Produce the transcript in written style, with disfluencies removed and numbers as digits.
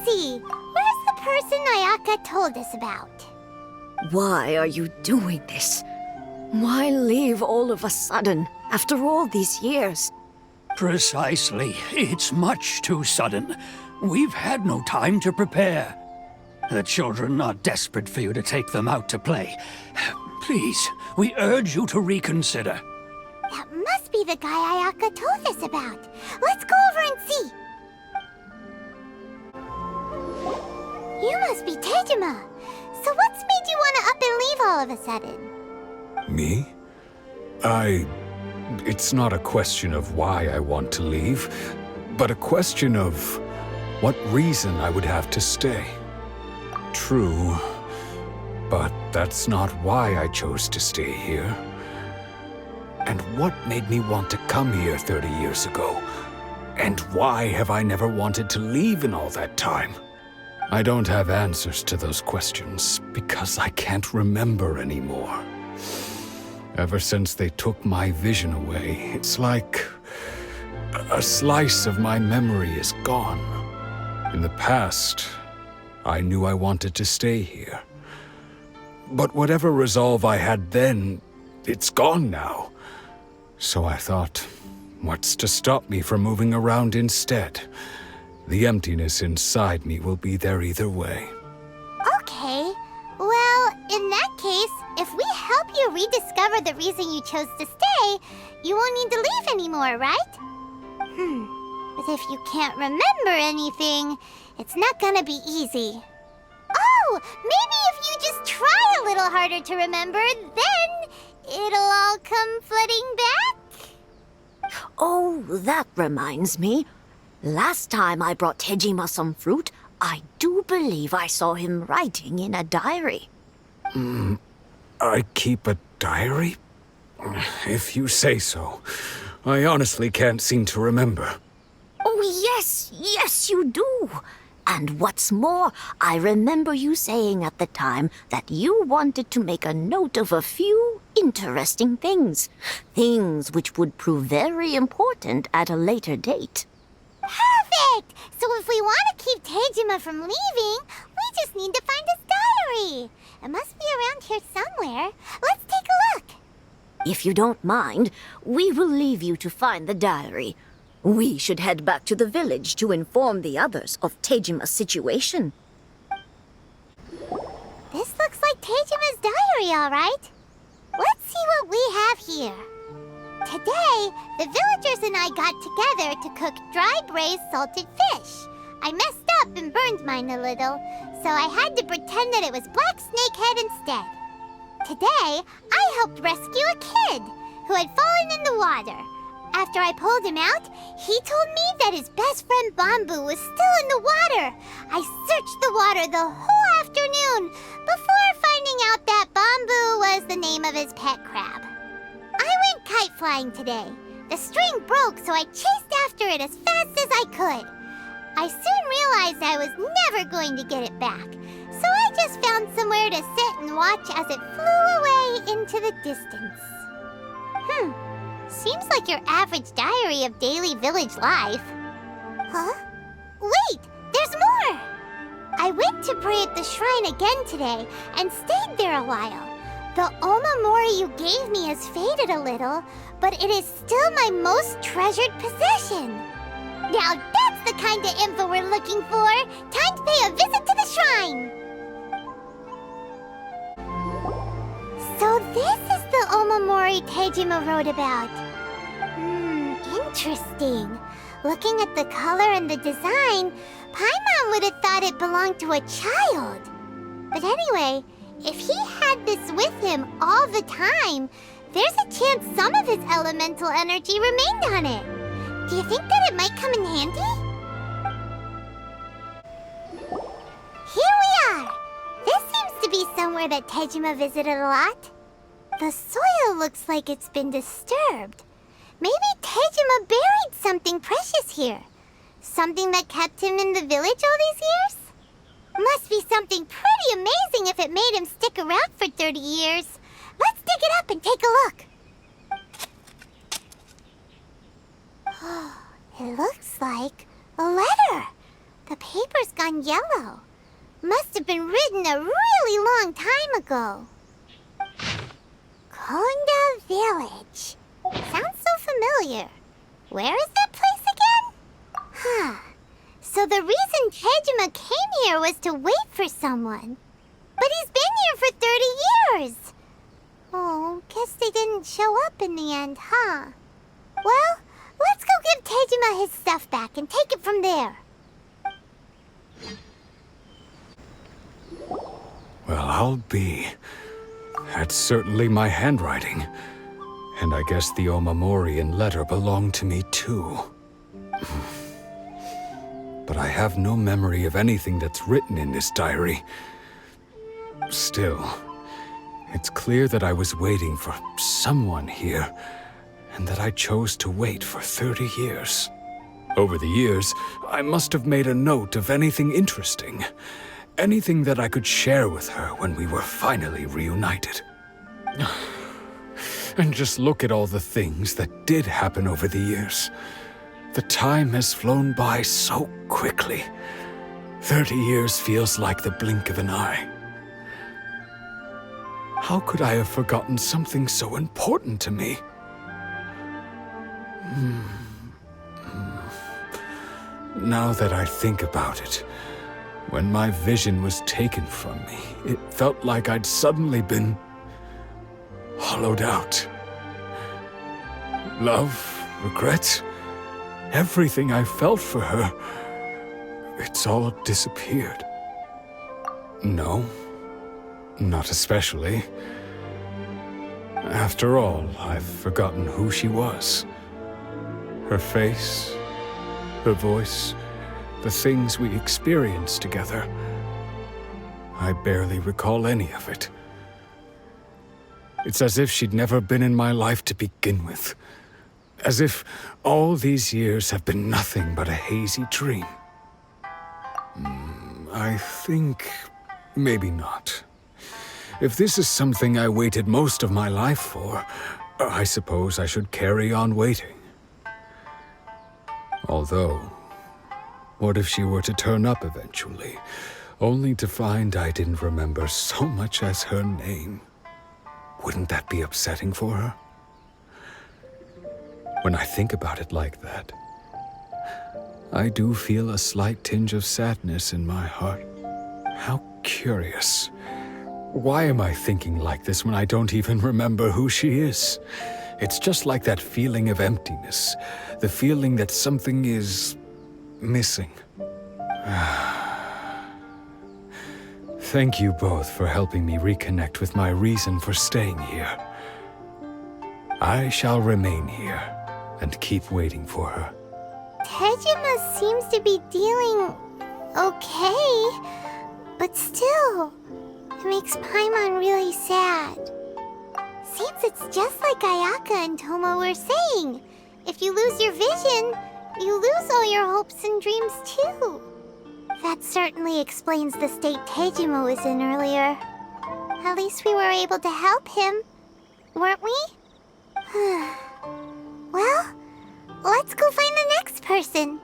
see. Where's the person Ayaka told us about? Why are you doing this? Why leave all of a sudden, after all these years? Precisely. It's much too sudden. We've had no time to prepare. The children are desperate for you to take them out to play. Please, we urge you to reconsider. That must be the guy Ayaka told us about. Let's go over and see. You must be Tejima. So what's made you want to up and leave all of a sudden? Me? It's not a question of why I want to leave, but a question of what reason I would have to stay. True, but that's not why I chose to stay here. And what made me want to come here 30 years ago? And why have I never wanted to leave in all that time? I don't have answers to those questions because I can't remember anymore. Ever since they took my vision away, it's like a slice of my memory is gone. In the past, I knew I wanted to stay here. But whatever resolve I had then, it's gone now. So I thought, what's to stop me from moving around instead? The emptiness inside me will be there either way. Okay. Well, in that case, if we help you rediscover the reason you chose to stay, you won't need to leave anymore, right? But if you can't remember anything, it's not gonna be easy. Oh, maybe if you just try a little harder to remember, then it'll all come flooding back? Oh, that reminds me. Last time I brought Tejima some fruit, I do believe I saw him writing in a diary. I keep a diary? If you say so. I honestly can't seem to remember. Oh, yes, you do. And what's more, I remember you saying at the time that you wanted to make a note of a few interesting things. Things which would prove very important at a later date. Perfect! So if we want to keep Tejima from leaving, we just need to find his diary. It must be around here somewhere. Let's take a look. If you don't mind, we will leave you to find the diary. We should head back to the village to inform the others of Tejima's situation. This looks like Tejima's diary, all right. Let's see what we have here. Today, the villagers and I got together to cook dry braised salted fish. I messed up and burned mine a little, so I had to pretend that it was black snakehead instead. Today, I helped rescue a kid who had fallen in the water. After I pulled him out, he told me that his best friend Bamboo was still in the water. I searched the water the whole afternoon before finding out that Bamboo was the name of his pet crab. I went kite flying today. The string broke, so I chased after it as fast as I could. I soon realized I was never going to get it back, so I just found somewhere to sit and watch as it flew away into the distance. Seems like your average diary of daily village life. Huh? Wait! There's more! I went to pray at the shrine again today and stayed there a while. The Omamori you gave me has faded a little, but it is still my most treasured possession. Now that's the kind of info we're looking for. Time to pay a visit to the shrine. So this is the Omamori Tejima wrote about. Interesting. Looking at the color and the design, Paimon would have thought it belonged to a child. But anyway, if he had this with him all the time, there's a chance some of his elemental energy remained on it. Do you think that it might come in handy? Here we are! This seems to be somewhere that Tejima visited a lot. The soil looks like it's been disturbed. Maybe Tejima buried something precious here. Something that kept him in the village all these years? Must be something pretty amazing if it made him stick around for 30 years. Let's dig it up and take a look. It looks like a letter. The paper paper's gone yellow. Must have been written a really long time ago. Konda Village. Sounds so familiar. Where is that place again? Huh. So the reason Tejima came here was to wait for someone. But he's been here for 30 years. Oh, guess they didn't show up in the end, huh? Well, let's go give Tejima his stuff back and take it from there. Well, I'll be. That's certainly my handwriting. And I guess the Omamorian letter belonged to me too. But I have no memory of anything that's written in this diary. Still, it's clear that I was waiting for someone here, and that I chose to wait for 30 years. Over the years, I must have made a note of anything interesting. Anything that I could share with her when we were finally reunited. And just look at all the things that did happen over the years. The time has flown by so quickly. 30 years feels like the blink of an eye. How could I have forgotten something so important to me? Now that I think about it, when my vision was taken from me, it felt like I'd suddenly been hollowed out. Love, regret, everything I felt for her, it's all disappeared. No, not especially. After all, I've forgotten who she was. Her face, her voice, the things we experienced together. I barely recall any of it. It's as if she'd never been in my life to begin with. As if all these years have been nothing but a hazy dream. I think maybe not. If this is something I waited most of my life for, I suppose I should carry on waiting. Although, what if she were to turn up eventually, only to find I didn't remember so much as her name? Wouldn't that be upsetting for her? When I think about it like that, I do feel a slight tinge of sadness in my heart. How curious. Why am I thinking like this when I don't even remember who she is? It's just like that feeling of emptiness, the feeling that something is missing. Thank you both for helping me reconnect with my reason for staying here. I shall remain here and keep waiting for her. Tejima seems to be dealing okay, but still, it makes Paimon really sad. Seems it's just like Ayaka and Tomo were saying. If you lose your vision, you lose all your hopes and dreams too. That certainly explains the state Tejima was in earlier. At least we were able to help him, weren't we? Well, let's go find the next person.